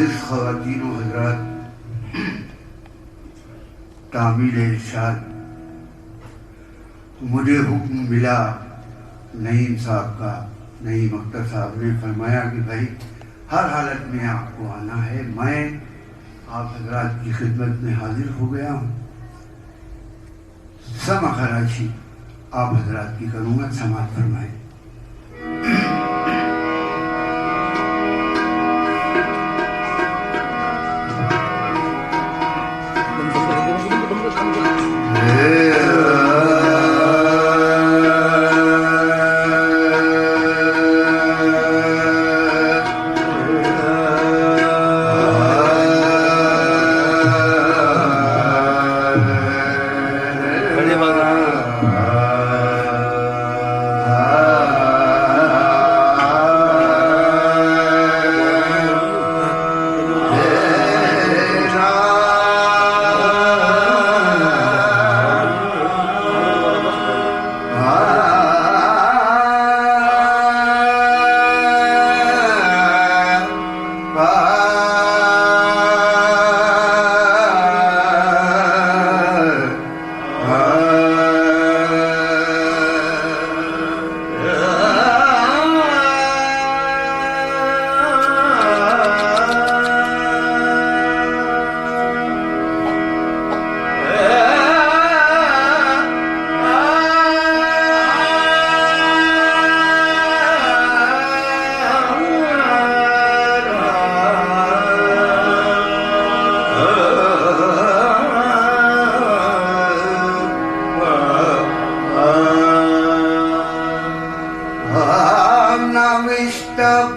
आजिज़ ख़वातीन व हज़रात, तामील इरशाद, मुझे हुक्म मिला नईम साहब का, नईम अख्तर साहब ने फरमाया कि भाई हर हालत में आपको आना है। मैं आप हज़रात की खिदमत में हाजिर हो गया हूँ। समा खराची आप हज़रात की करूँगा, समात फरमाएँ।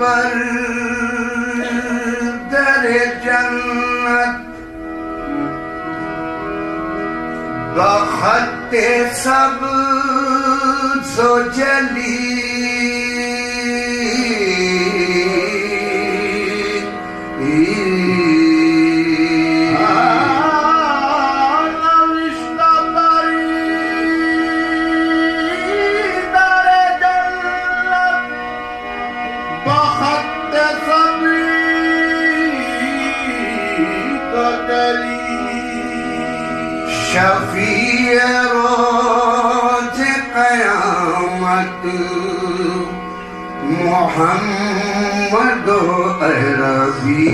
पर दरे जन्नत बखते सब सो जली शफीए रोज क़यामत मोहम्मद अरबी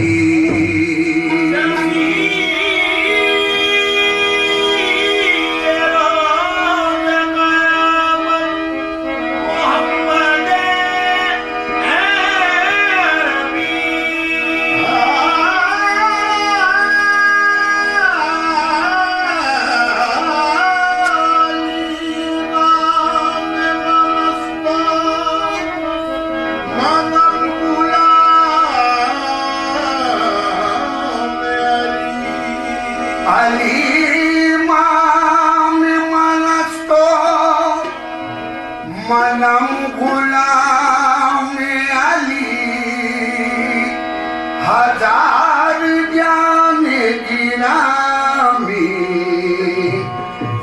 मनम गुलाम अली हजार जान गिरामी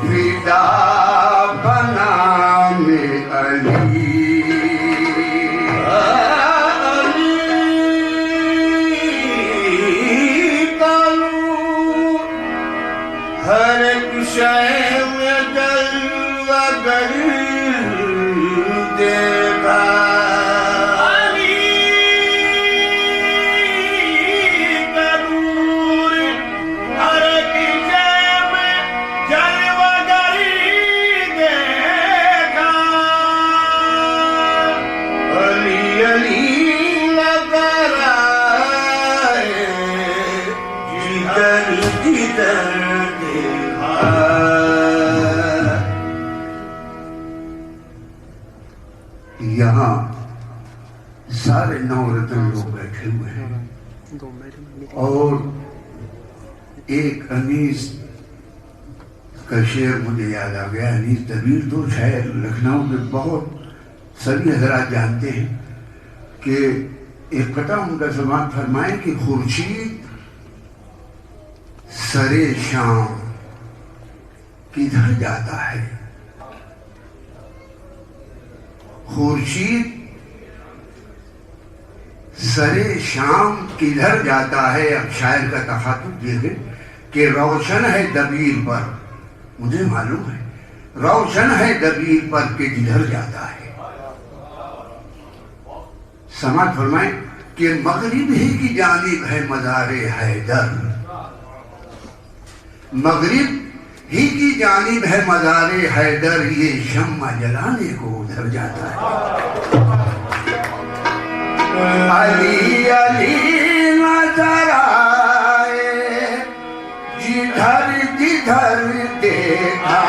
फिदा बनाम अली हर एक शय में जलवा गली देखा अली करूर हर किसे में जलवा गली देखा अली अली नजर आए जिधर जिधर यहाँ सारे नवरत्न लोग बैठे हुए हैं और एक अनीस का शेर मुझे याद आ गया। अनीस दबीर तो शायद लखनऊ में बहुत सभी हजरात जानते हैं कि एक कथा उनका समाज फरमाए कि खुर्शीद सरे शाम किधर जाता है। खुर्शीद सरे शाम किधर जाता है। अब शायर का तखातुब ये है कि रोशन है दबीर पर, मुझे मालूम है रोशन है दबीर पर के जिधर जाता है। समाज फरमाए कि मगरिब ही की जानिब है मज़ारे हैदर, मगरिब ही की जानिब है मज़ारे हैदर, ये शम्मा जलाने को उधर जाता है। अली अली नजर आए जिधर जिधर देखा,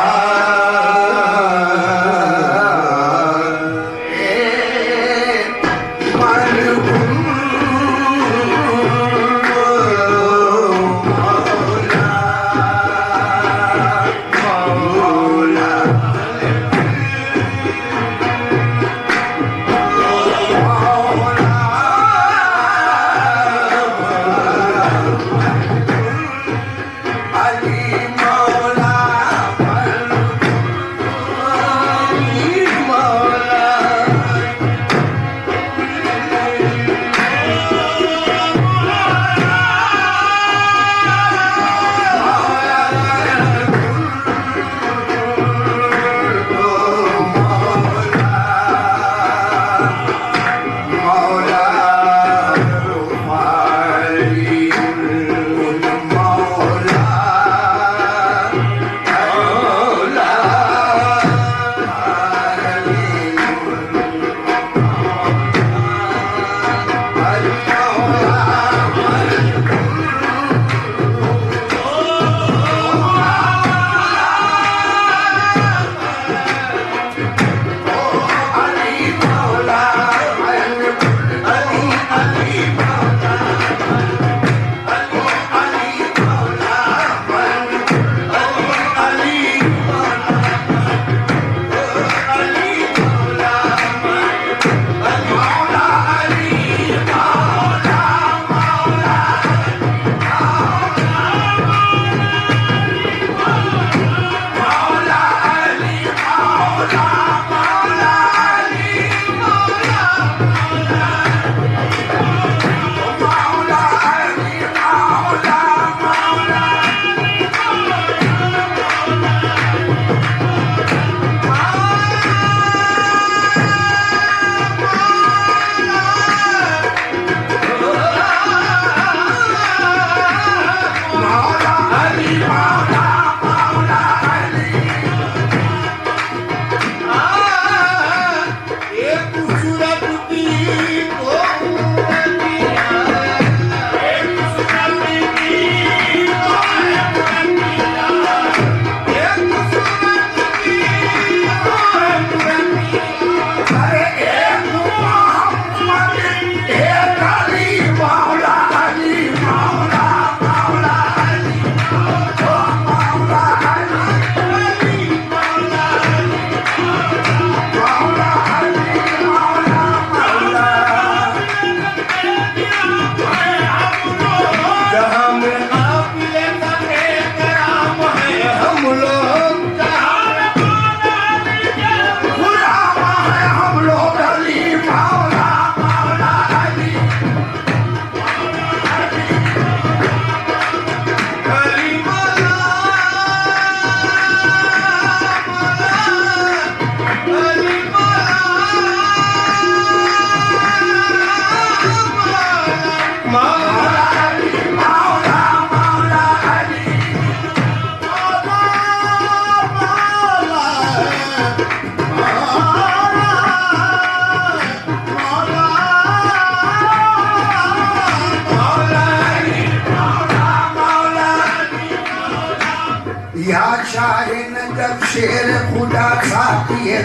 शेर खुदा खाती है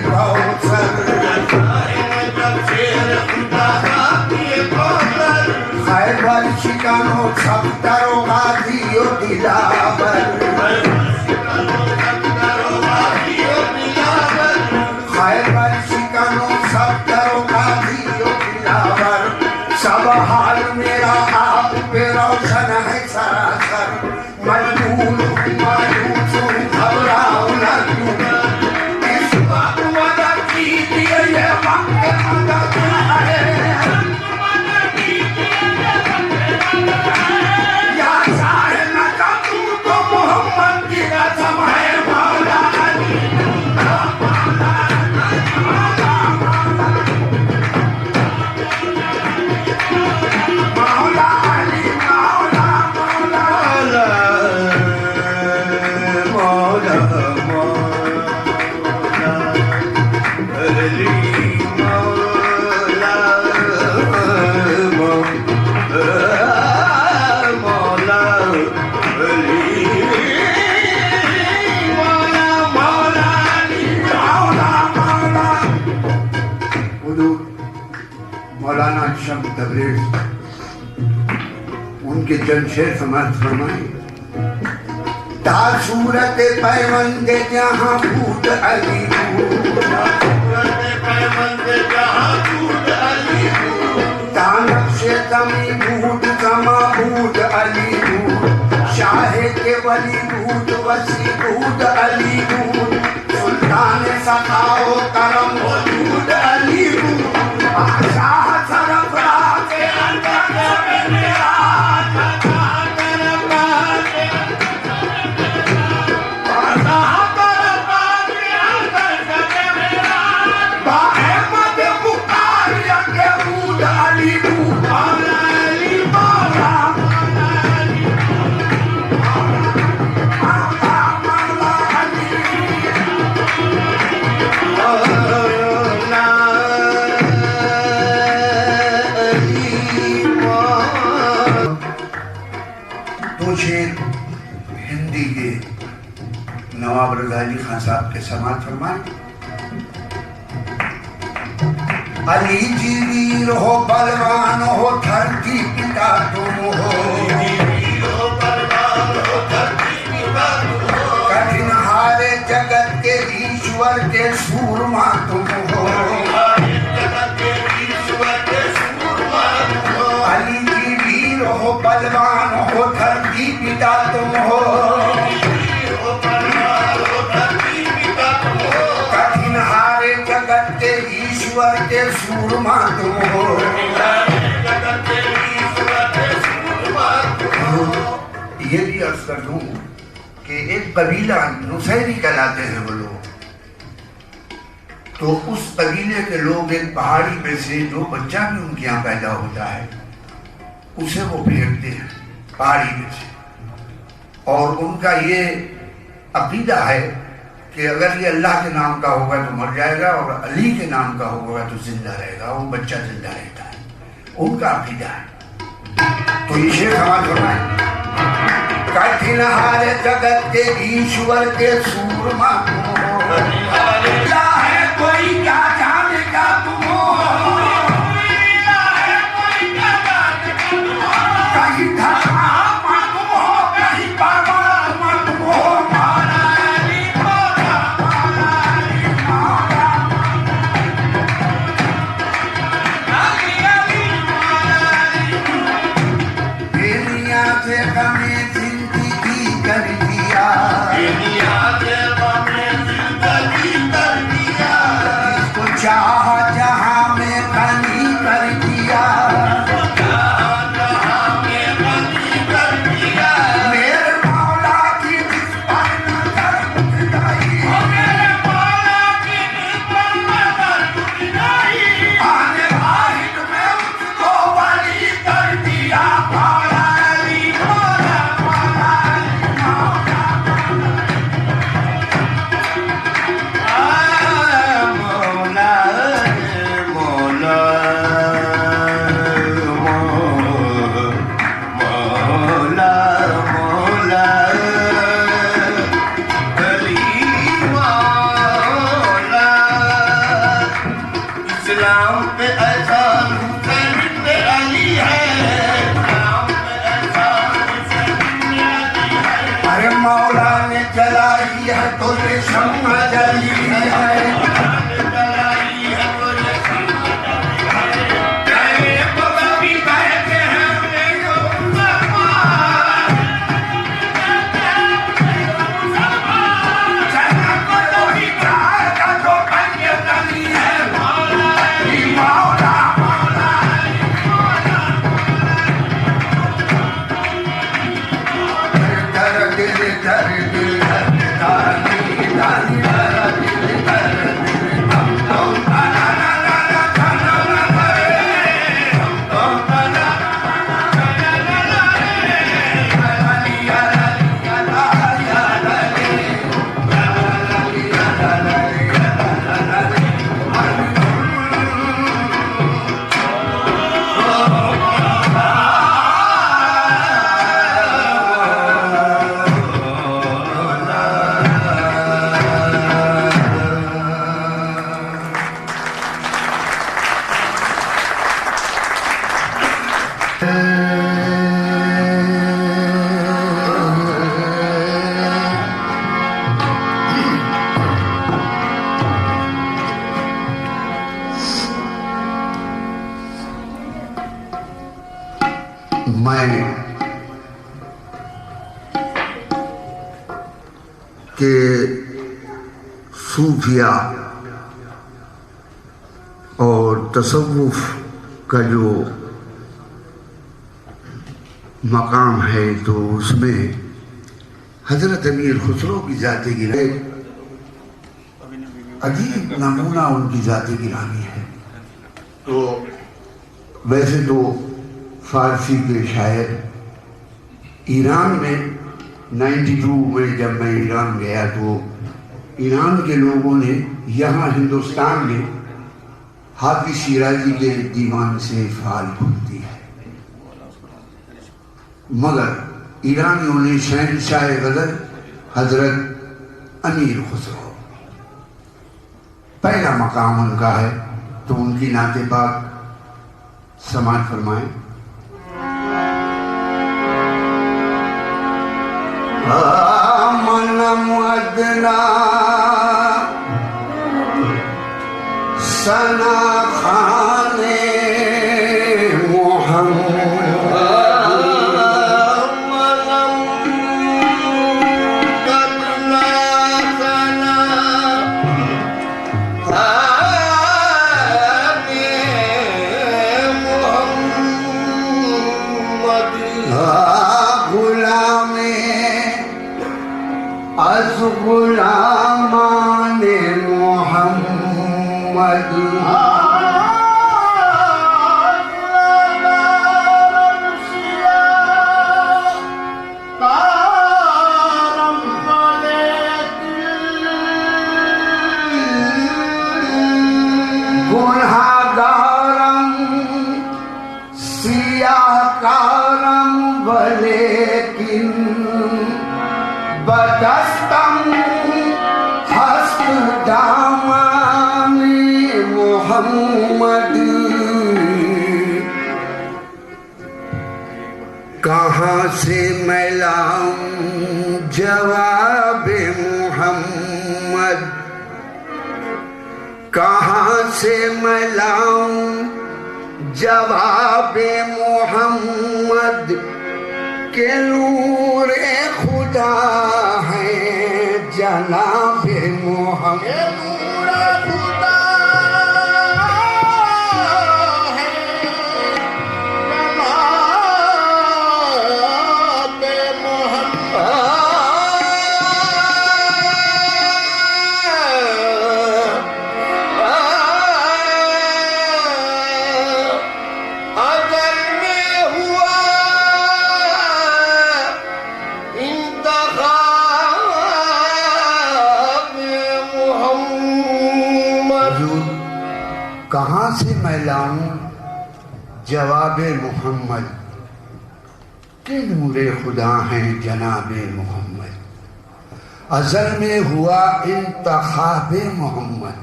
खैबर शिकानो सब दरोगा दियो दिलावर खैबर शिकानो सब दरोगा दियो दिलावर सब हाल मेरा आप पे रोशन है सरासर मजबूर मायूस घबराओ न इस वक्त मदद कीजिए ये वक्त मदद है मोहम्मद की कसम है मौला अली मौला अली मौला मौला मौलाना शम्स तबरेज़ उनके जलशे समाज फरमाए तासूरत पैवंद जहां भूत अली तानक से तमी भूत समा भूत अली शाहे के वली भूत वसी भूत अली सुल्तान सखाओ करम वजूद अली शाह सरफराज के अंदर मेरा हिंदी के नवाब रज़ा अली खान साहब के समाज फरमाए अली जी वीर हो बलवान हो धरती पिता तुम हो कठिन हारे जगत के ईश्वर के सूरमा तुम हो अली जी वीर हो बलवान हो धरती पिता तुम हो कठिन हारे जगत के ईश्वर के सूरमा तुम हो ये भी अर्ज कर दूं कि एक कबीला नुसैरी कहलाते हैं वो लोग तो उस कबीले के लोग एक पहाड़ी में से जो बच्चा भी उनके यहाँ पैदा होता है उसे वो फेंकते हैं पहाड़ी में से और उनका ये अकीदा है कि अगर ये अल्लाह के नाम का होगा तो मर जाएगा और अली के नाम का होगा तो जिंदा रहेगा वो बच्चा जिंदा रहता है उनका अकीदा है तो ये शेर समाज फरमाए कठिन हार जगत के ईश्वर के सूरमा है कोई क्या जानेगा तुम कहीं धर्मा तुम हो कहीं परमात्मा तुम हो दुनिया से हमें जिंदगी कर दिया इसको चाह जहां में गनी कर दिया मेरे मौला की आने भाई में उसको वली कर दिया जलाई है तो ये शम्मा जली है मैं के सूफिया और तसव्वुफ का जो मकाम है तो उसमें हजरत अमीर खुसरो की जाते गिरामी अजीब नमूना उनकी जाते गिरामी है। तो वैसे तो फारसी के शायर ईरान में 92 में जब मैं ईरान गया तो ईरान के लोगों ने यहाँ हिंदुस्तान में हाफिज शिराजी के दीवान से फाल खुलती है, मगर ईरानियों ने शहंशाह गज़ल हजरत अमीर खुसरो पहला मकाम उनका है। तो उनकी नाते पाक समाज फरमाएं। मन मदना सना खाने गुलामाने मोहम्मद गुनाहगारम सियाहकारम वलेकिन बदस्तम हस्त दामानी मोहम्मद। कहाँ से मैं लाऊं जवाब मोहम्मद, कहाँ से मैं लाऊं जवाब मोहम्मद के नूर खुदा है जनाब मोहम्मद। कहाँ से मैं लाऊं जवाब मोहम्मद के नूरे खुदा हैं जनाब मोहम्मद। अज़ल में हुआ इंतखाब मोहम्मद,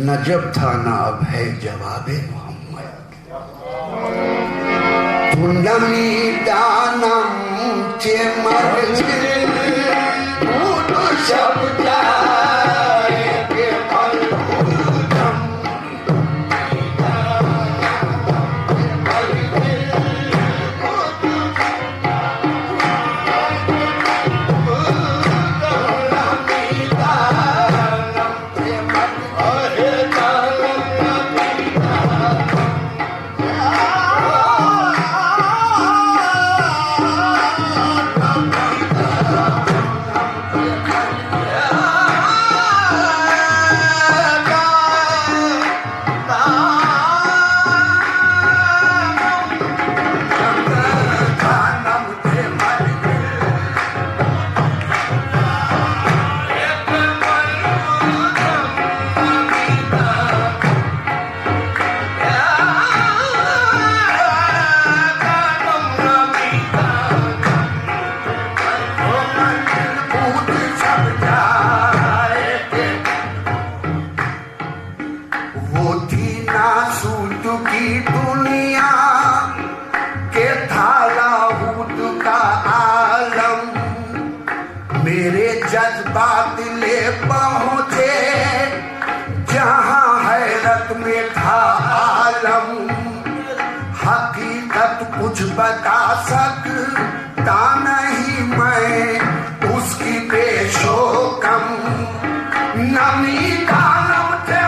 नजब था ना अब है जवाब मोहम्मद। तू नमी दानम चेमर शब्द मेरे जज्बात ले पहुंचे जहां हैरत में था आलम, हकीकत कुछ बता सकता नहीं मैं उसकी पेशो कम, नमी कालम थे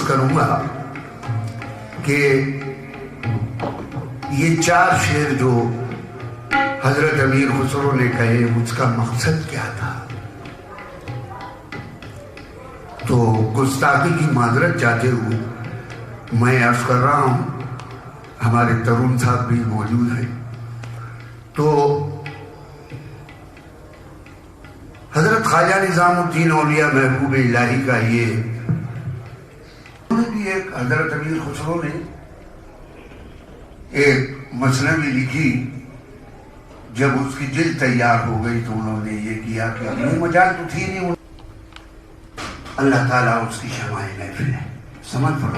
करूंगा कि ये 4 शेर जो हजरत अमीर खुसरो ने कहे उसका मकसद क्या था। तो गुस्ताखी की माजरत चाहते हुए मैं अर्ज कर रहा हूं, हमारे तरुण साहब भी मौजूद हैं। तो हजरत ख्वाजा निजामुद्दीन औलिया महबूब इलाही का ये एक हजरत अमीर खुसरो ने एक मसनवी लिखी, जब उसकी जिल्द तैयार हो गई तो उन्होंने ये किया कि अपनी मजाल तो थी नहीं, अल्लाह ताला उसकी शमाए महफिल है, समझ पड़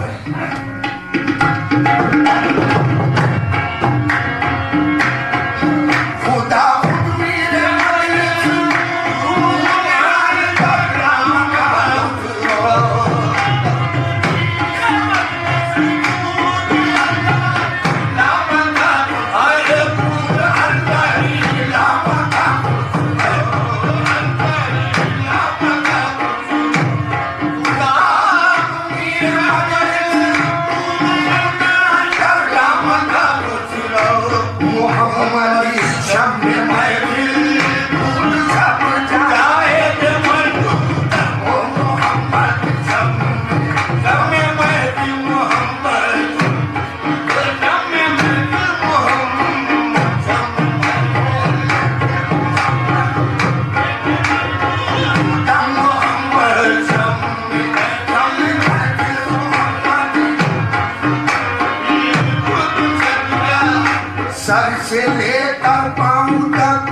सर से लेकर पांव तक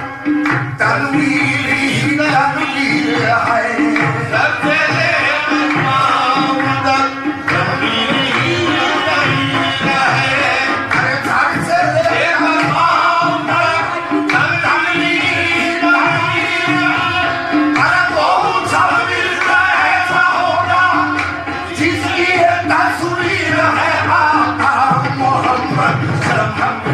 तनवीर ही तनवीर है, सर से लेकर पांव तक तनवीर ही तनवीर है, अरे सर से लेकर पांव तक तनवीर ही तनवीर है, अरे बहुत सा मिलता ऐसा होगा जिसकी तस्वीर है आका मोहम्मद सल्लल्लाहु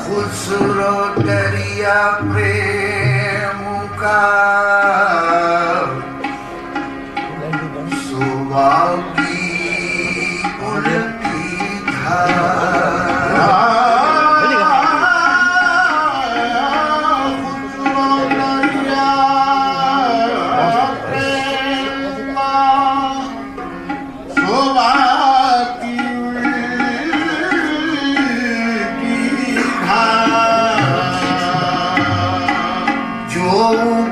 खुसरो दरिया प्रेम का सुबह की उल्टी धारा खुसरो दरिया प्रेम का सुबह की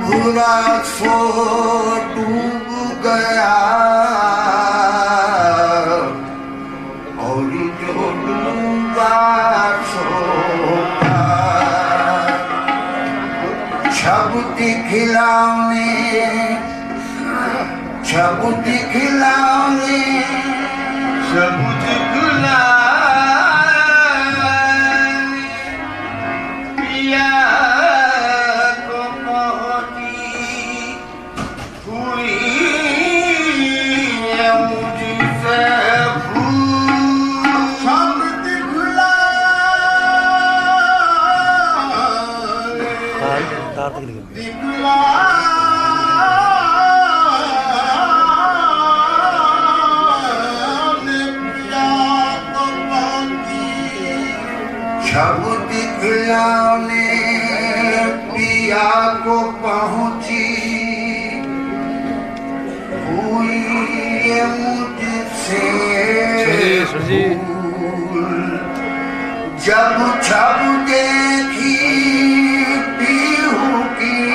भूरा सो डूब गया और जो डूबा सो छब दिखलाने छब दिखलाने छब दिखलाने पिया छब दिखलाने पिया को पहुंची हुई ये मुझसे भूल जब छब देखी पीहू की